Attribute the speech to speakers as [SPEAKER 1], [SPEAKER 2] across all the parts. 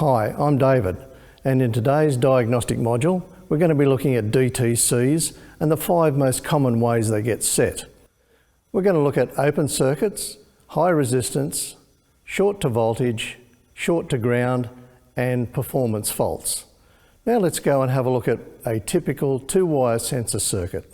[SPEAKER 1] Hi, I'm David, and in today's diagnostic module, we're going to be looking at DTCs and the 5 most common ways they get set. We're going to look at open circuits, high resistance, short to voltage, short to ground, and performance faults. Now let's go and have a look at a typical 2-wire sensor circuit.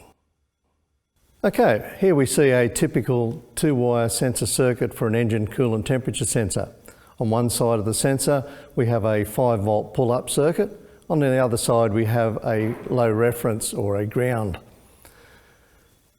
[SPEAKER 1] Okay, here we see a typical 2-wire sensor circuit for an engine coolant temperature sensor. On one side of the sensor, we have a 5-volt pull-up circuit. On the other side, we have a low reference or a ground.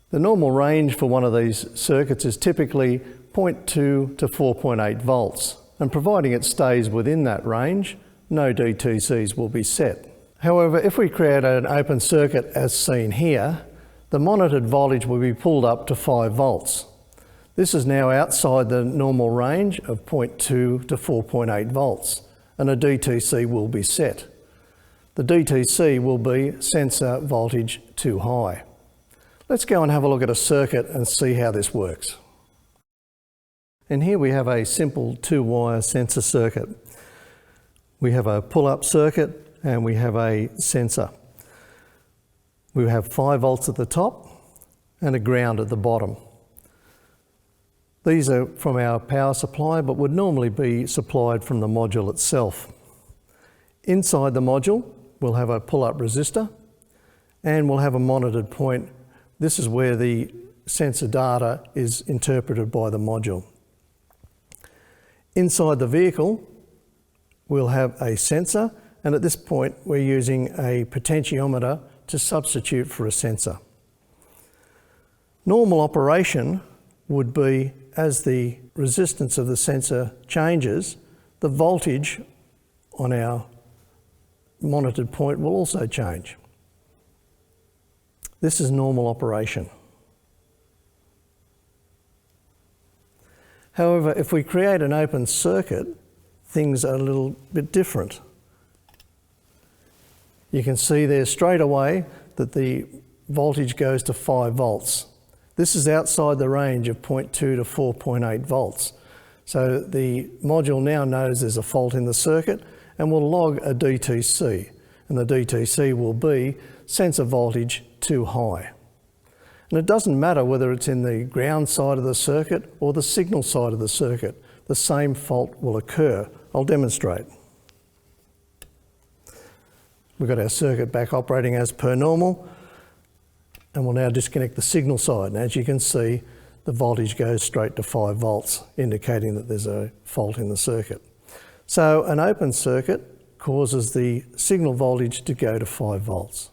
[SPEAKER 1] The normal range for one of these circuits is typically 0.2 to 4.8 volts, and providing it stays within that range, no DTCs will be set. However, if we create an open circuit as seen here, the monitored voltage will be pulled up to 5 volts. This is now outside the normal range of 0.2 to 4.8 volts, and a DTC will be set. The DTC will be sensor voltage too high. Let's go and have a look at a circuit and see how this works. And here we have a simple 2-wire sensor circuit. We have a pull-up circuit and we have a sensor. We have 5 volts at the top and a ground at the bottom. These are from our power supply, but would normally be supplied from the module itself. Inside the module, we'll have a pull-up resistor and we'll have a monitored point. This is where the sensor data is interpreted by the module. Inside the vehicle, we'll have a sensor, and at this point we're using a potentiometer to substitute for a sensor. Normal operation would be, as the resistance of the sensor changes, the voltage on our monitored point will also change. This is normal operation. However, if we create an open circuit, things are a little bit different. You can see there straight away that the voltage goes to 5 volts. This is outside the range of 0.2 to 4.8 volts. So the module now knows there's a fault in the circuit and will log a DTC. And the DTC will be sensor voltage too high. And it doesn't matter whether it's in the ground side of the circuit or the signal side of the circuit, the same fault will occur. I'll demonstrate. We've got our circuit back operating as per normal, and we'll now disconnect the signal side. And as you can see, the voltage goes straight to 5 volts, indicating that there's a fault in the circuit. So an open circuit causes the signal voltage to go to 5 volts.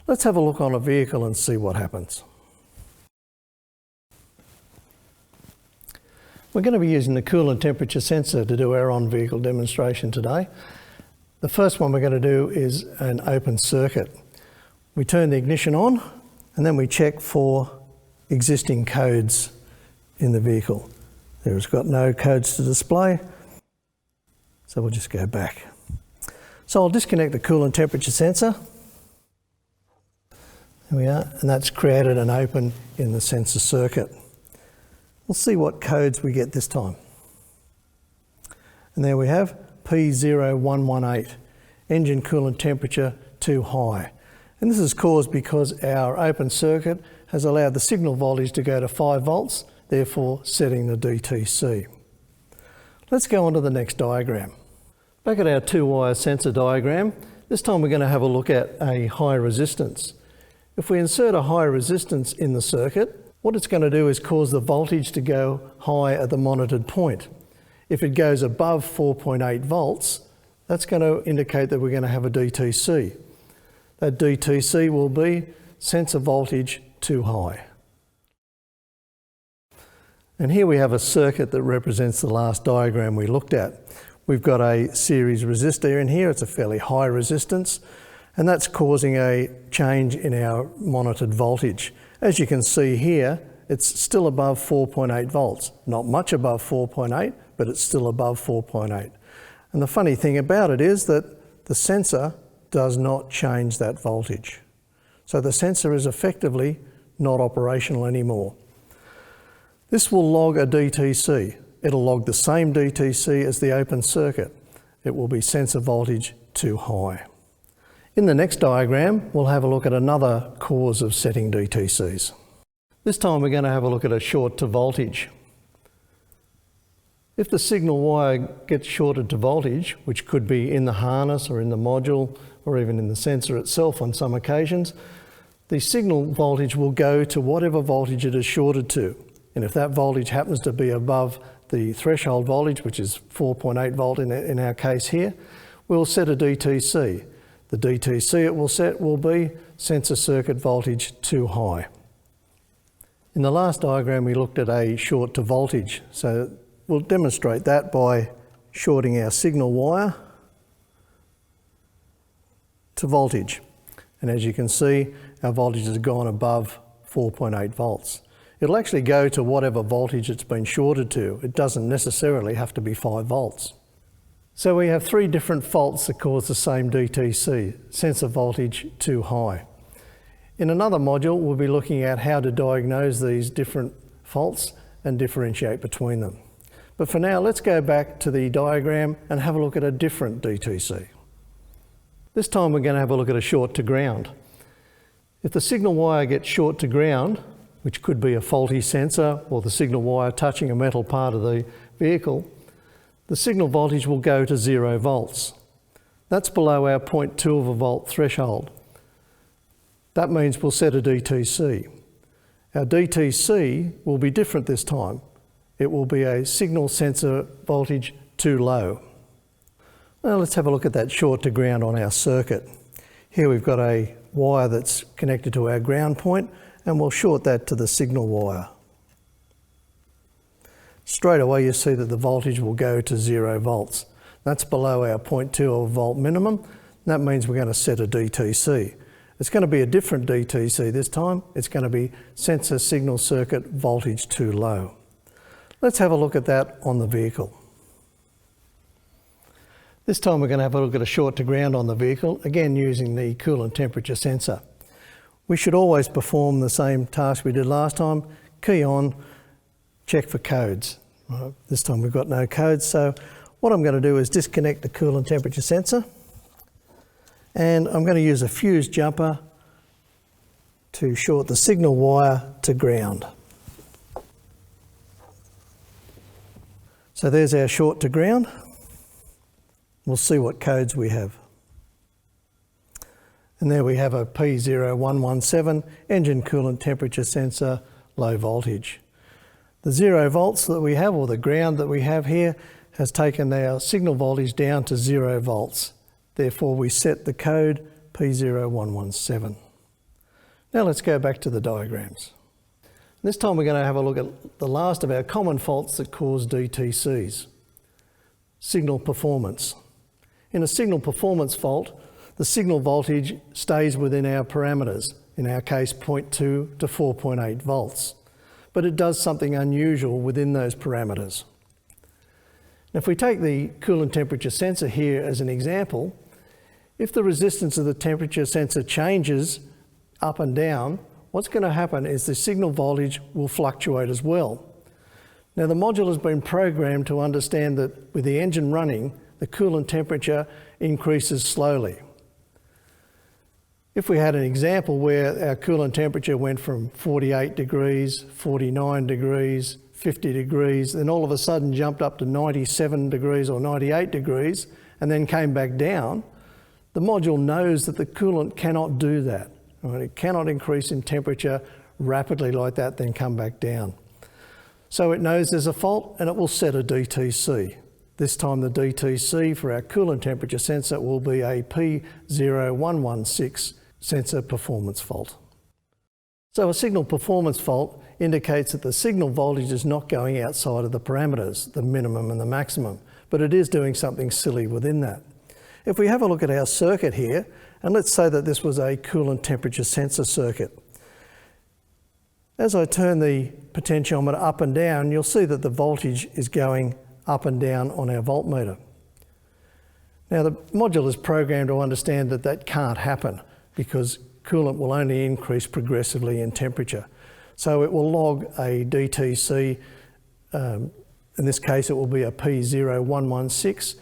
[SPEAKER 1] Let's have a look on a vehicle and see what happens. We're going to be using the coolant temperature sensor to do our on-vehicle demonstration today. The first one we're going to do is an open circuit. We turn the ignition on and then we check for existing codes in the vehicle. There's got no codes to display, so we'll just go back. So I'll disconnect the coolant temperature sensor. There we are, and that's created an open in the sensor circuit. We'll see what codes we get this time. And there we have P0118, engine coolant temperature too high. And this is caused because our open circuit has allowed the signal voltage to go to 5 volts, therefore setting the DTC. Let's go on to the next diagram. Back at our 2-wire sensor diagram, this time we're going to have a look at a high resistance. If we insert a high resistance in the circuit, what it's going to do is cause the voltage to go high at the monitored point. If it goes above 4.8 volts, that's going to indicate that we're going to have a DTC. That DTC will be sensor voltage too high. And here we have a circuit that represents the last diagram we looked at. We've got a series resistor in here. It's a fairly high resistance, and that's causing a change in our monitored voltage. As you can see here, it's still above 4.8 volts. Not much above 4.8, but it's still above 4.8. And the funny thing about it is that the sensor does not change that voltage. So the sensor is effectively not operational anymore. This will log a DTC. It'll log the same DTC as the open circuit. it will be sensor voltage too high. In the next diagram, we'll have a look at another cause of setting DTCs. This time we're going to have a look at a short to voltage. If the signal wire gets shorted to voltage, which could be in the harness or in the module or even in the sensor itself on some occasions, the signal voltage will go to whatever voltage it is shorted to. And if that voltage happens to be above the threshold voltage, which is 4.8 volt in our case here, we'll set a DTC. The DTC it will set will be sensor circuit voltage too high. In the last diagram we looked at a short to voltage, so we'll demonstrate that by shorting our signal wire to voltage. And as you can see, our voltage has gone above 4.8 volts. It'll actually go to whatever voltage it's been shorted to. It doesn't necessarily have to be 5 volts. So we have 3 different faults that cause the same DTC, sensor voltage too high. In another module, we'll be looking at how to diagnose these different faults and differentiate between them. But for now, let's go back to the diagram and have a look at a different DTC. This time we're going to have a look at a short to ground. If the signal wire gets short to ground, which could be a faulty sensor or the signal wire touching a metal part of the vehicle, the signal voltage will go to 0 volts. That's below our 0.2 of a volt threshold. That means we'll set a DTC. Our DTC will be different this time. It will be a signal sensor voltage too low. Now let's have a look at that short to ground on our circuit. Here we've got a wire that's connected to our ground point, and we'll short that to the signal wire. Straight away you see that the voltage will go to 0 volts. That's below our 0.2 volt minimum. That means we're going to set a DTC. It's going to be a different DTC this time. It's going to be sensor signal circuit voltage too low. Let's have a look at that on the vehicle. This time we're going to have a look at a short to ground on the vehicle, again using the coolant temperature sensor. We should always perform the same task we did last time. Key on, check for codes. This time we've got no codes, so what I'm going to do is disconnect the coolant temperature sensor, and I'm going to use a fuse jumper to short the signal wire to ground. So there's our short to ground. We'll see what codes we have. And there we have a P0117 engine coolant temperature sensor, low voltage. The 0 volts that we have, or the ground that we have here, has taken our signal voltage down to 0 volts. Therefore we set the code P0117. Now let's go back to the diagrams. This time we're going to have a look at the last of our common faults that cause DTCs. Signal performance. In a signal performance fault, the signal voltage stays within our parameters, in our case 0.2 to 4.8 volts. But it does something unusual within those parameters. Now, if we take the coolant temperature sensor here as an example, if the resistance of the temperature sensor changes up and down, what's going to happen is the signal voltage will fluctuate as well. Now, the module has been programmed to understand that with the engine running, the coolant temperature increases slowly. If we had an example where our coolant temperature went from 48 degrees, 49 degrees, 50 degrees, then all of a sudden jumped up to 97 degrees or 98 degrees and then came back down, the module knows that the coolant cannot do that. Right? It cannot increase in temperature rapidly like that, then come back down. So it knows there's a fault and it will set a DTC. This time the DTC for our coolant temperature sensor will be a P0116 sensor performance fault. So a signal performance fault indicates that the signal voltage is not going outside of the parameters, the minimum and the maximum, but it is doing something silly within that. If we have a look at our circuit here, and let's say that this was a coolant temperature sensor circuit. As I turn the potentiometer up and down, you'll see that the voltage is going up and down on our voltmeter. Now the module is programmed to understand that that can't happen because coolant will only increase progressively in temperature. So it will log a DTC, in this case it will be a P0116